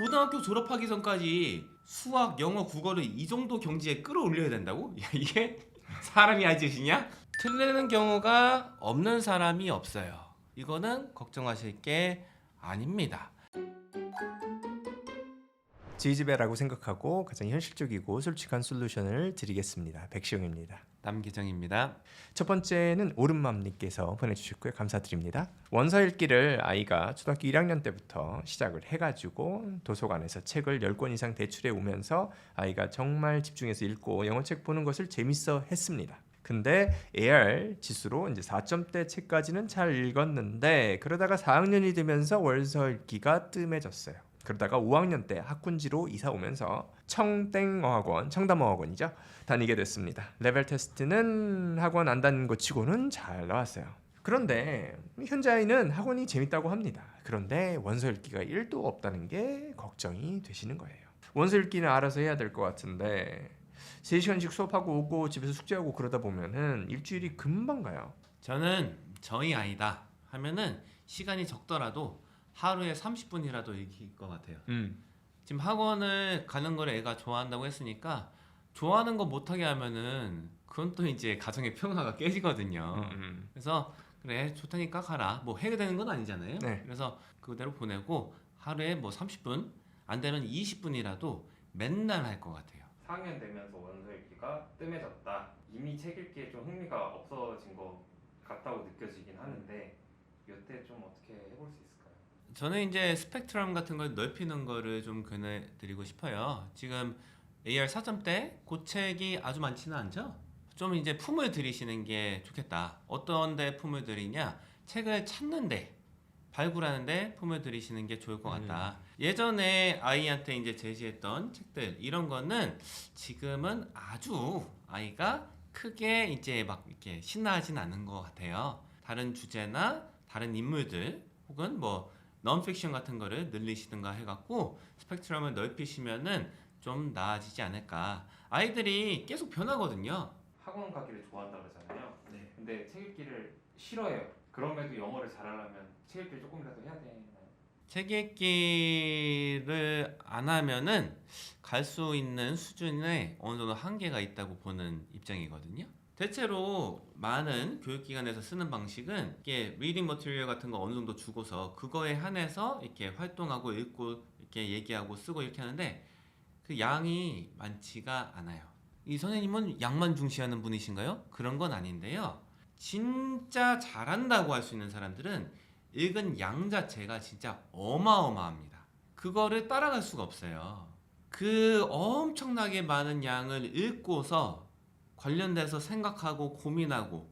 고등학교 졸업하기 전까지 수학, 영어, 국어를 이 정도 경지에 끌어올려야 된다고? 야, 이게 사람이 할 짓이냐? 틀리는 경우가 없는 사람이 없어요. 이거는 걱정하실 게 아닙니다. 지지배라고 생각하고 가장 현실적이고 솔직한 솔루션을 드리겠습니다. 백시영입니다. 남기정입니다. 첫 번째는 오른맘님께서 보내주셨고요. 감사드립니다. 원서 읽기를 아이가 초등학교 1학년 때부터 시작을 해가지고 도서관에서 책을 10권 이상 대출해 오면서 아이가 정말 집중해서 읽고 영어책 보는 것을 재밌어 했습니다. 근데 AR 지수로 이제 4점대 책까지는 잘 읽었는데 그러다가 4학년이 되면서 원서 읽기가 뜸해졌어요. 그러다가 5학년 때 학군지로 이사 오면서 청땡어학원, 청담어학원이죠. 다니게 됐습니다. 레벨 테스트는 학원 안 다니는 것 치고는 잘 나왔어요. 그런데 현재 아이는 학원이 재밌다고 합니다. 그런데 원서 읽기가 1도 없다는 게 걱정이 되시는 거예요. 원서 읽기는 알아서 해야 될 것 같은데 3시간씩 수업하고 오고 집에서 숙제하고 그러다 보면은 일주일이 금방 가요. 저는 저희 아이다 하면은 시간이 적더라도 하루에 30분이라도 읽힐 것 같아요. 지금 학원을 가는 걸 애가 좋아한다고 했으니까 좋아하는 거 못하게 하면은 그건 또 이제 가정의 평화가 깨지거든요. 그래서 그래 좋다니까 가라. 뭐 해야 되는 건 아니잖아요. 네. 그래서 그대로 보내고 하루에 뭐 30분 안 되면 20분이라도 맨날 할 것 같아요. 4학년 되면서 원서 읽기가 뜸해졌다. 이미 책 읽기에 좀 흥미가 없어진 것 같다고 느껴지긴 하는데 이때 좀 어떻게 해볼 수 있을까요? 저는 이제 스펙트럼 같은 걸 넓히는 거를 좀 권해드리고 싶어요. 지금 AR 4점대 그 책이 아주 많지는 않죠? 좀 이제 품을 들이시는 게 좋겠다. 어떤 데 품을 들이냐? 책을 찾는데 발굴하는데 품을 들이시는 게 좋을 것 같다. 예전에 아이한테 이제 제시했던 책들 이런 거는 지금은 아주 아이가 크게 이제 막 이렇게 신나하진 않은 것 같아요. 다른 주제나 다른 인물들 혹은 뭐 넌픽션 같은 거를 늘리시든가 해갖고 스펙트럼을 넓히시면은 좀 나아지지 않을까. 아이들이 계속 변하거든요. 학원 가기를 좋아한다 그러잖아요. 네. 근데 책 읽기를 싫어해요. 그럼에도 영어를 잘하려면 책 읽기를 조금이라도 해야 되나요? 책 읽기를 안 하면은 갈 수 있는 수준에 어느 정도 한계가 있다고 보는 입장이거든요. 대체로 많은 교육기관에서 쓰는 방식은 이렇게 리딩 머티리얼 같은 거 어느 정도 주고서 그거에 한해서 이렇게 활동하고 읽고 이렇게 얘기하고 쓰고 이렇게 하는데 그 양이 많지가 않아요. 이 선생님은 양만 중시하는 분이신가요? 그런 건 아닌데요. 진짜 잘한다고 할 수 있는 사람들은 읽은 양 자체가 진짜 어마어마합니다. 그거를 따라갈 수가 없어요. 그 엄청나게 많은 양을 읽고서 관련돼서 생각하고 고민하고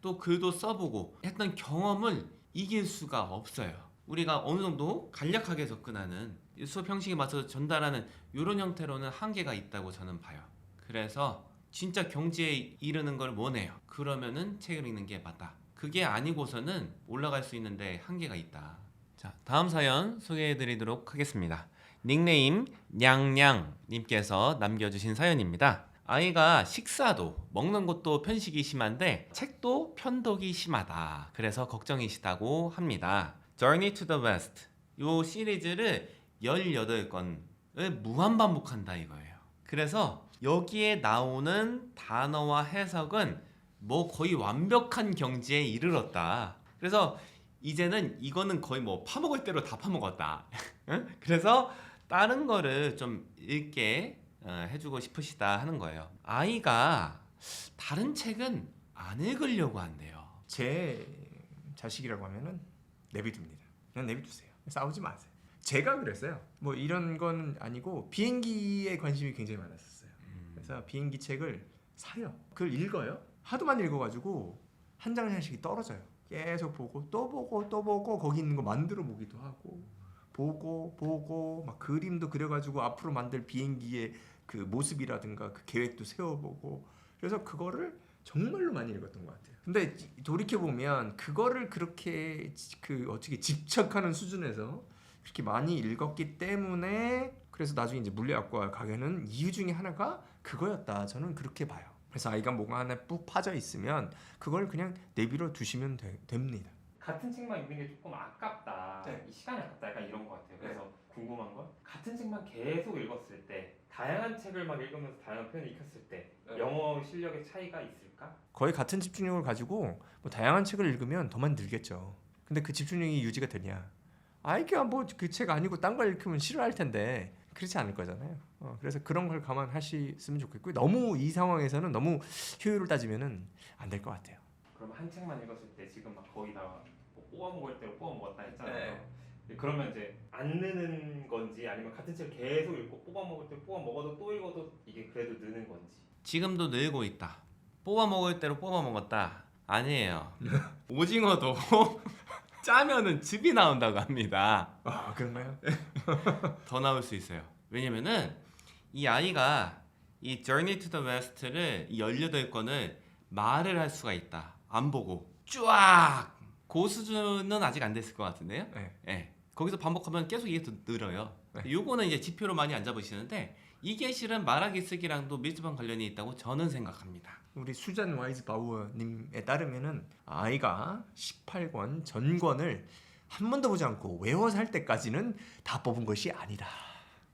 또 글도 써보고 했던 경험을 이길 수가 없어요. 우리가 어느 정도 간략하게 접근하는 수업 형식에 맞춰서 전달하는 이런 형태로는 한계가 있다고 저는 봐요. 그래서 진짜 경지에 이르는 걸 원해요. 그러면은 책을 읽는 게 맞다. 그게 아니고서는 올라갈 수 있는데 한계가 있다. 자, 다음 사연 소개해드리도록 하겠습니다. 닉네임 냥냥님께서 남겨주신 사연입니다. 아이가 식사도 먹는 것도 편식이 심한데 책도 편독이 심하다. 그래서 걱정이시다고 합니다. Journey to the West 이 시리즈를 18권을 무한 반복한다 이거예요. 그래서 여기에 나오는 단어와 해석은 뭐 거의 완벽한 경지에 이르렀다. 그래서 이제는 이거는 거의 뭐 파먹을 대로 다 파먹었다. 그래서 다른 거를 좀 읽게 해주고 싶으시다 하는 거예요. 아이가 다른 책은 안 읽으려고 한대요. 제 자식이라고 하면은 내비둡니다. 그냥 내비두세요. 싸우지 마세요. 제가 그랬어요. 뭐 이런 건 아니고 비행기에 관심이 굉장히 많았었어요. 그래서 비행기 책을 사요. 그걸 읽어요. 하도 많이 읽어가지고 한 장 한 장씩 떨어져요. 계속 보고 또 보고 또 보고 거기 있는 거 만들어 보기도 하고 보고 막 그림도 그려가지고 앞으로 만들 비행기의 그 모습이라든가 그 계획도 세워보고 그래서 그거를 정말로 많이 읽었던 것 같아요. 근데 돌이켜 보면 그거를 그렇게 그 어떻게 집착하는 수준에서 그렇게 많이 읽었기 때문에 그래서 나중에 이제 물리학과 가게는 이유 중에 하나가 그거였다. 저는 그렇게 봐요. 그래서 아이가 뭐가 하나 푹 파져 있으면 그걸 그냥 내비로 두시면 됩니다. 같은 책만 읽는 게 조금 아깝다. 네. 이 시간이 아깝다. 약간 이런 것 같아요. 그래서 궁금한 건 같은 책만 계속 읽었을 때 다양한 책을 막 읽으면서 다양한 표현을 익혔을 때 영어 실력의 차이가 있을까? 거의 같은 집중력을 가지고 뭐 다양한 책을 읽으면 더만 늘겠죠. 근데 그 집중력이 유지가 되냐? 아이가 뭐 그 책 아니고 딴 걸 읽으면 싫어할 텐데 그렇지 않을 거잖아요. 그래서 그런 걸 감안하시면 좋겠고 너무 이 상황에서는 너무 효율을 따지면은 안 될 것 같아요. 그럼 한 책만 읽었을 때 지금 막 거의 다뭐 뽑아 먹을 대로 뽑아 먹었다 했잖아요. 그러면 이제 안 느는 건지 아니면 같은 책을 계속 읽고 뽑아 먹을 때 뽑아 먹어도 또 읽어도 이게 그래도 느는 건지. 지금도 늘고 있다. 뽑아 먹을 대로 뽑아 먹었다. 아니에요. 오징어도 짜면은 즙이 나온다고 합니다. 아 그런가요? 더 나올 수 있어요. 왜냐면은 이 아이가 이 Journey to the West를 18권을 말을 할 수가 있다. 안 보고 쫙! 그 수준은 아직 안 됐을 것 같은데요. 네. 예. 거기서 반복하면 계속 이게 더 늘어요. 네. 요거는 이제 지표로 많이 안 잡으시는데 이게 실은 말하기 쓰기랑도 밀접한 관련이 있다고 저는 생각합니다. 우리 수잔 와이즈 바우어님에 따르면은 아이가 18권 전권을 한 번도 보지 않고 외워서 할 때까지는 다 뽑은 것이 아니다.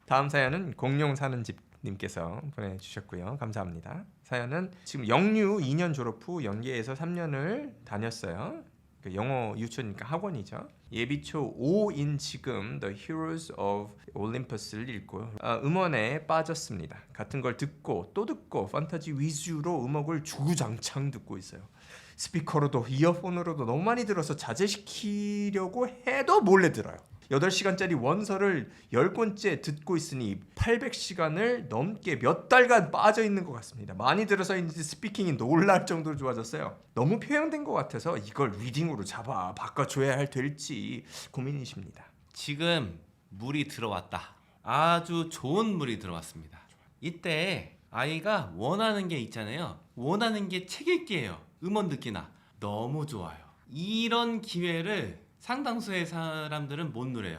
다음 사연은 공룡 사는 집님께서 보내주셨고요. 감사합니다. 사연은 지금 영유 2년 졸업 후 연계에서 3년을 다녔어요. 그 영어 유치원이니까 학원이죠. 예비초 5인 지금 The Heroes of Olympus를 읽고 음원에 빠졌습니다. 같은 걸 듣고 또 듣고 판타지 위주로 음악을 주구장창 듣고 있어요. 스피커로도 이어폰으로도 너무 많이 들어서 자제시키려고 해도 몰래 들어요. 8시간짜리 원서를 10권째 듣고 있으니 800시간을 넘게 몇 달간 빠져 있는 것 같습니다. 많이 들어서인지 스피킹이 놀랄 정도로 좋아졌어요. 너무 표현된 것 같아서 이걸 리딩으로 잡아 바꿔줘야 될지 고민이십니다. 지금 물이 들어왔다. 아주 좋은 물이 들어왔습니다. 이때 아이가 원하는 게 있잖아요. 원하는 게 책 읽기예요. 음원 듣기나. 너무 좋아요. 이런 기회를 상당수의 사람들은 못 누려요.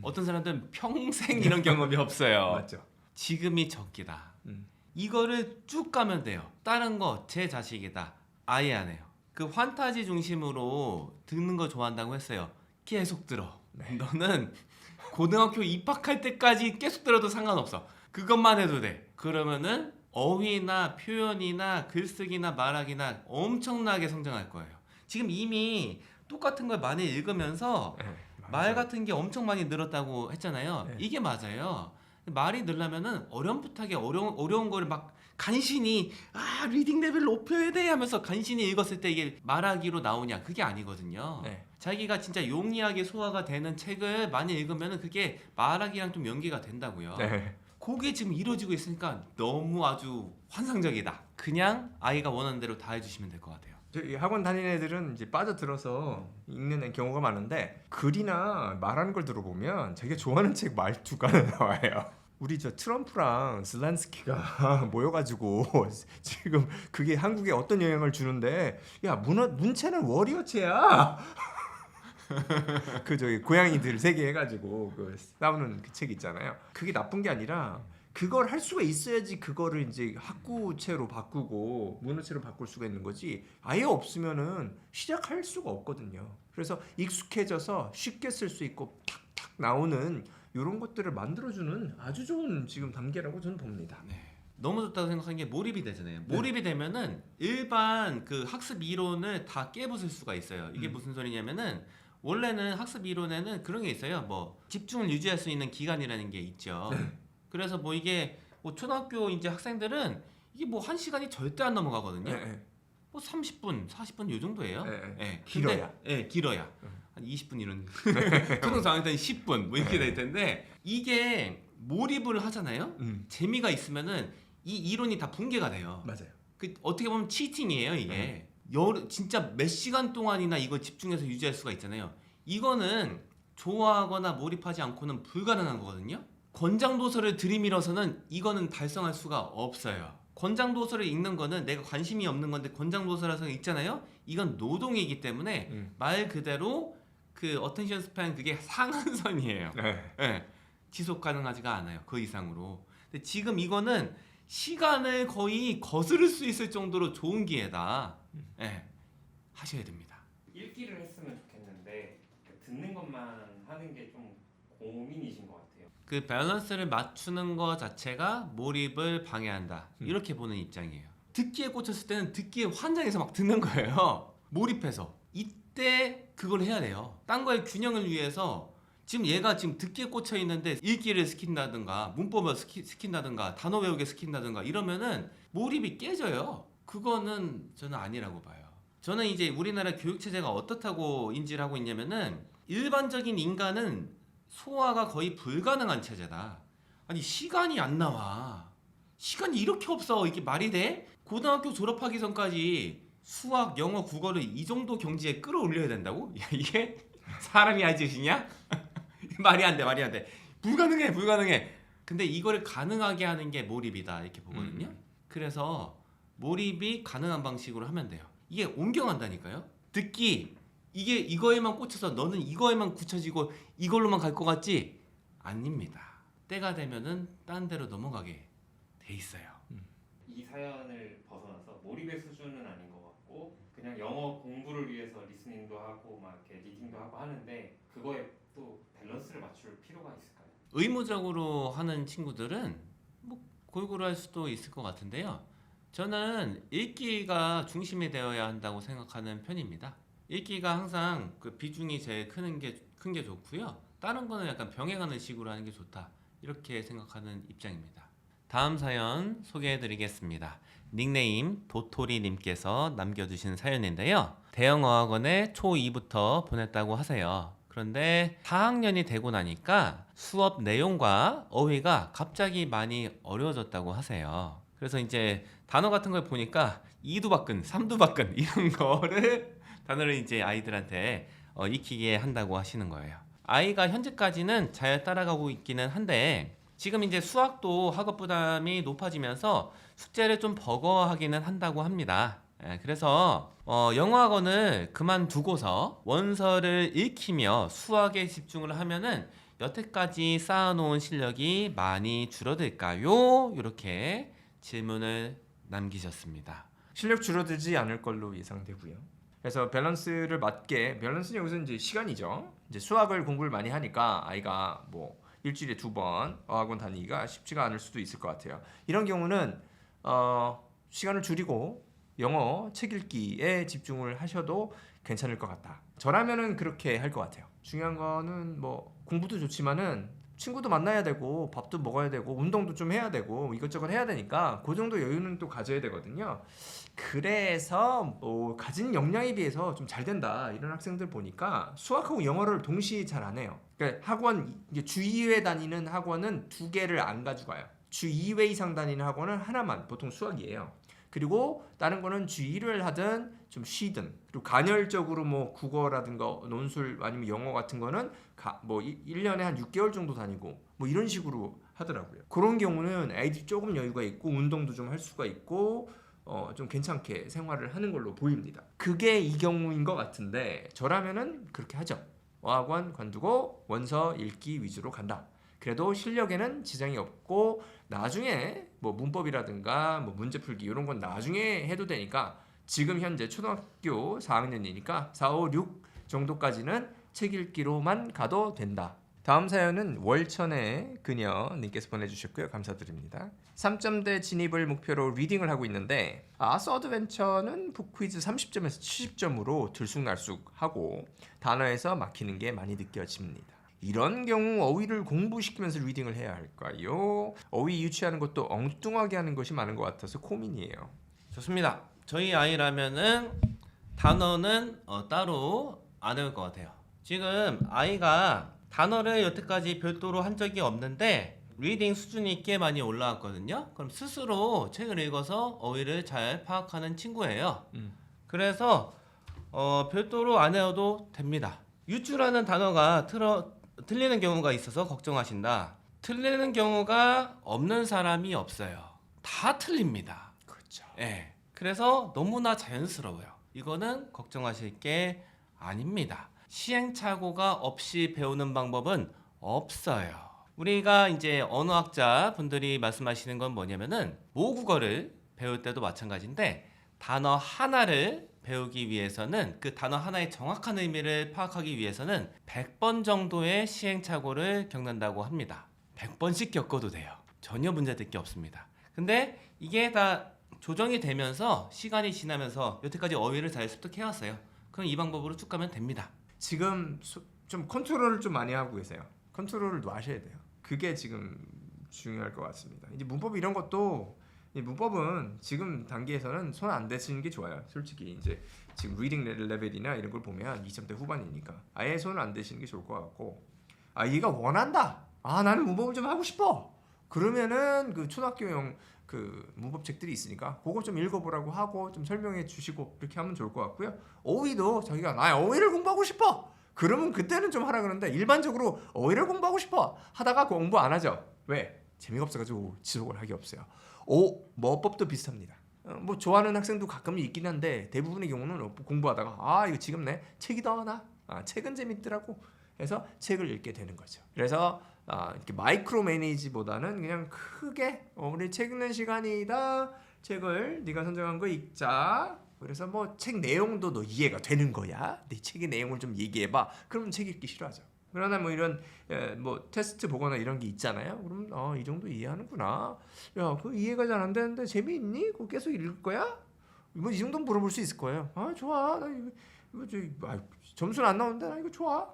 어떤 사람들은 평생 이런 경험이 없어요. 맞죠? 지금이 적기다. 이거를 쭉 가면 돼요. 다른 거 제 자식이다. 아예 안 해요. 그 환타지 중심으로 듣는 거 좋아한다고 했어요. 계속 들어. 너는 고등학교 입학할 때까지 계속 들어도 상관없어. 그것만 해도 돼. 그러면은 어휘나 표현이나 글쓰기나 말하기나 엄청나게 성장할 거예요. 지금 이미 똑같은 걸 많이 읽으면서 말 같은 게 엄청 많이 늘었다고 했잖아요. 네. 이게 맞아요. 말이 늘려면은 어렴풋하게 어려운 거를 막 간신히 리딩 레벨 높여야 돼 하면서 간신히 읽었을 때 이게 말하기로 나오냐 그게 아니거든요. 네. 자기가 진짜 용이하게 소화가 되는 책을 많이 읽으면은 그게 말하기랑 좀 연계가 된다고요. 네. 그게 지금 이루어지고 있으니까 너무 아주 환상적이다. 그냥 아이가 원하는 대로 다 해주시면 될 것 같아요. 저희 학원 다니는 애들은 이제 빠져들어서 읽는 경우가 많은데 글이나 말하는 걸 들어보면 자기가 좋아하는 책 말투가 나와요. 우리 저 트럼프랑 zelensky가 모여가지고 지금 그게 한국에 어떤 영향을 주는데 야 문체는 워리어체야. 그 저기 고양이들 세계 해가지고 그 싸우는 그 책 있잖아요. 그게 나쁜 게 아니라 그걸 할 수가 있어야지 그거를 이제 학구체로 바꾸고 문어체로 바꿀 수가 있는 거지 아예 없으면은 시작할 수가 없거든요. 그래서 익숙해져서 쉽게 쓸 수 있고 탁탁 나오는 이런 것들을 만들어주는 아주 좋은 지금 단계라고 저는 봅니다. 네. 너무 좋다고 생각하는 게 몰입이 되잖아요. 몰입이 되면은 일반 그 학습 이론을 다 깨부술 수가 있어요. 이게 무슨 소리냐면은 원래는 학습 이론에는 그런 게 있어요. 뭐 집중을 유지할 수 있는 기간이라는 게 있죠. 그래서 뭐 이게 뭐 초등학교 이제 학생들은 이게 뭐 1시간이 절대 안 넘어가거든요. 뭐 30분, 40분 요 정도예요. 예. 길어야. 예, 길어야. 한 20분 이런. 초등학생 때는 10분 뭐 이렇게 될 텐데 이게 몰입을 하잖아요. 재미가 있으면은 이 이론이 다 붕괴가 돼요. 맞아요. 그 어떻게 보면 치팅이에요, 이게. 진짜 몇 시간 동안이나 이걸 집중해서 유지할 수가 있잖아요. 이거는 좋아하거나 몰입하지 않고는 불가능한 거거든요. 권장 도서를 들이밀어서는 이거는 달성할 수가 없어요. 권장 도서를 읽는 거는 내가 관심이 없는 건데 권장 도서라서 읽잖아요. 이건 노동이기 때문에 말 그대로 그 어텐션 스팬 그게 상한선이에요. 네. 지속 가능하지가 않아요. 그 이상으로. 근데 지금 이거는 시간을 거의 거스를 수 있을 정도로 좋은 기회다. 네. 하셔야 됩니다. 읽기를 했으면 좋겠는데 듣는 것만 하는 게 좀 고민이신 것 같아요. 그 밸런스를 맞추는 것 자체가 몰입을 방해한다. 이렇게 보는 입장이에요. 듣기에 꽂혔을 때는 듣기에 환장해서 막 듣는 거예요. 몰입해서. 이때 그걸 해야 돼요. 딴 거의 균형을 위해서 지금 얘가 지금 듣기에 꽂혀 있는데 읽기를 시킨다든가 문법을 시킨다든가 단어 외우게 시킨다든가 이러면은 몰입이 깨져요. 그거는 저는 아니라고 봐요. 저는 이제 우리나라 교육체제가 어떻다고 인지를 하고 있냐면은 일반적인 인간은 소화가 거의 불가능한 체제다. 아니 시간이 안 나와. 시간이 이렇게 없어. 이게 말이 돼? 고등학교 졸업하기 전까지 수학, 영어, 국어를 이 정도 경지에 끌어올려야 된다고? 야, 이게 사람이 할 짓이냐? 말이 안 돼, 말이 안 돼. 불가능해, 불가능해. 근데 이거를 가능하게 하는 게 몰입이다 이렇게 보거든요. 그래서 몰입이 가능한 방식으로 하면 돼요. 이게 옮겨간다니까요. 듣기 이게 이거에만 꽂혀서 너는 이거에만 굳혀지고 이걸로만 갈 것 같지? 아닙니다. 때가 되면은 딴 데로 넘어가게 돼 있어요. 이 사연을 벗어나서 몰입의 수준은 아닌 것 같고 그냥 영어 공부를 위해서 리스닝도 하고 막 이렇게 리딩도 하고 하는데 그거에 또 밸런스를 맞출 필요가 있을까요? 의무적으로 하는 친구들은 뭐 골고루 할 수도 있을 것 같은데요. 저는 읽기가 중심이 되어야 한다고 생각하는 편입니다. 읽기가 항상 그 비중이 제일 큰 게 좋고요. 다른 거는 약간 병행하는 식으로 하는 게 좋다. 이렇게 생각하는 입장입니다. 다음 사연 소개해드리겠습니다. 닉네임 도토리님께서 남겨주신 사연인데요. 대형어학원에 초2부터 보냈다고 하세요. 그런데 4학년이 되고 나니까 수업 내용과 어휘가 갑자기 많이 어려워졌다고 하세요. 그래서 이제 단어 같은 걸 보니까 이두박근, 삼두박근 이런 거를 단어를 이제 아이들한테 익히게 한다고 하시는 거예요. 아이가 현재까지는 잘 따라가고 있기는 한데 지금 이제 수학도 학업 부담이 높아지면서 숙제를 좀 버거워하기는 한다고 합니다. 그래서 영어학원을 그만두고서 원서를 읽히며 수학에 집중을 하면은 여태까지 쌓아놓은 실력이 많이 줄어들까요? 이렇게 질문을 남기셨습니다. 실력 줄어들지 않을 걸로 예상되고요. 그래서 밸런스를 맞게 밸런스는 여기서 이제 시간이죠. 이제 수학을 공부를 많이 하니까 아이가 뭐 일주일에 2번 어학원 다니기가 쉽지가 않을 수도 있을 것 같아요. 이런 경우는 시간을 줄이고 영어 책 읽기에 집중을 하셔도 괜찮을 것 같다. 저라면은 그렇게 할 것 같아요. 중요한 거는 뭐 공부도 좋지만은 친구도 만나야 되고 밥도 먹어야 되고 운동도 좀 해야 되고 이것저것 해야 되니까 그 정도 여유는 또 가져야 되거든요. 그래서 뭐 가진 역량에 비해서 좀 잘 된다 이런 학생들 보니까 수학하고 영어를 동시에 잘 안 해요. 그러니까 학원 이게 주 2회 다니는 학원은 2개를 안 가져가요. 주 2회 이상 다니는 학원은 하나만 보통 수학이에요. 그리고 다른 거는 주 1을 하든 좀 쉬든 그리고 간헐적으로 뭐 국어라든가 논술 아니면 영어 같은 거는 뭐 1년에 한 6개월 정도 다니고 뭐 이런 식으로 하더라고요. 그런 경우는 애들이 조금 여유가 있고 운동도 좀 할 수가 있고 좀 괜찮게 생활을 하는 걸로 보입니다. 그게 이 경우인 것 같은데 저라면은 그렇게 하죠. 어학원 관두고 원서 읽기 위주로 간다. 그래도 실력에는 지장이 없고 나중에 뭐 문법이라든가 뭐 문제 풀기 이런 건 나중에 해도 되니까 지금 현재 초등학교 4학년이니까 4, 5, 6 정도까지는 책 읽기로만 가도 된다. 다음 사연은 월천의 그녀님께서 보내주셨고요. 감사드립니다. 3점대 진입을 목표로 리딩을 하고 있는데 서드벤처는 북퀴즈 30점에서 70점으로 들쑥날쑥하고 단어에서 막히는 게 많이 느껴집니다. 이런 경우 어휘를 공부시키면서 리딩을 해야 할까요? 어휘 유치하는 것도 엉뚱하게 하는 것이 많은 것 같아서 고민이에요. 좋습니다. 저희 아이라면은 단어는 따로 안 외울 것 같아요. 지금 아이가 단어를 여태까지 별도로 한 적이 없는데 리딩 수준이 꽤 많이 올라왔거든요. 그럼 스스로 책을 읽어서 어휘를 잘 파악하는 친구예요. 그래서 별도로 안 외워도 됩니다. 유추라는 단어가 틀리는 경우가 있어서 걱정하신다. 틀리는 경우가 없는 사람이 없어요. 다 틀립니다. 그렇죠. 예. 그래서 너무나 자연스러워요. 이거는 걱정하실 게 아닙니다. 시행착오가 없이 배우는 방법은 없어요. 우리가 이제 언어학자 분들이 말씀하시는 건 뭐냐면은 모국어를 배울 때도 마찬가지인데 단어 하나를 배우기 위해서는 그 단어 하나의 정확한 의미를 파악하기 위해서는 100번 정도의 시행착오를 겪는다고 합니다. 100번씩 겪어도 돼요. 전혀 문제될 게 없습니다. 근데 이게 다 조정이 되면서 시간이 지나면서 여태까지 어휘를 잘 습득해왔어요. 그럼 이 방법으로 쭉 가면 됩니다. 지금 좀 컨트롤을 좀 많이 하고 계세요. 컨트롤을 놔셔야 돼요. 그게 지금 중요할 것 같습니다. 이제 문법 이런 것도 이 문법은 지금 단계에서는 손 안 대시는 게 좋아요. 솔직히 이제 지금 리딩 레벨이나 이런 걸 보면 2점대 후반이니까 아예 손을 안 대시는 게 좋을 것 같고 얘가 원한다. 나는 문법을 좀 하고 싶어. 그러면은 그 초등학교용 그 문법책들이 있으니까 그거 좀 읽어보라고 하고 좀 설명해 주시고 이렇게 하면 좋을 것 같고요. 어휘도 자기가 나 어휘를 공부하고 싶어. 그러면 그때는 좀 하라 그러는데 일반적으로 어휘를 공부하고 싶어 하다가 공부 안 하죠. 왜? 재미가 없어가지고 지속을 하기 없어요. 뭐법도 비슷합니다. 뭐 좋아하는 학생도 가끔 있긴 한데 대부분의 경우는 공부하다가 이거 지겹네. 책이 더 하나. 책은 재밌더라고. 해서 책을 읽게 되는 거죠. 그래서 이렇게 마이크로 매니지보다는 그냥 크게 우리 책 읽는 시간이다. 책을 네가 선정한 거 읽자. 그래서 뭐 책 내용도 너 이해가 되는 거야. 네 책의 내용을 좀 얘기해봐. 그러면 책 읽기 싫어하죠. 그러나 뭐 이런 뭐 테스트 보거나 이런 게 있잖아요. 그럼 이 정도 이해하는구나. 야, 그 이해가 잘 안 되는데 재미있니? 그거 계속 읽을 거야? 뭐 이 정도는 물어볼 수 있을 거예요. 좋아. 나 이거 점수는 안 나오는데 나 이거 좋아.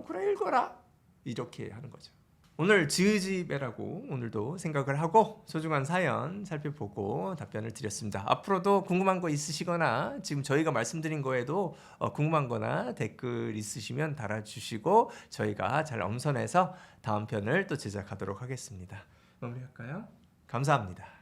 그래 읽어라. 이렇게 하는 거죠. 오늘 지으지배라고 오늘도 생각을 하고 소중한 사연 살펴보고 답변을 드렸습니다. 앞으로도 궁금한 거 있으시거나 지금 저희가 말씀드린 거에도 궁금한 거나 댓글 있으시면 달아주시고 저희가 잘 엄선해서 다음 편을 또 제작하도록 하겠습니다. 마무리할까요? 감사합니다.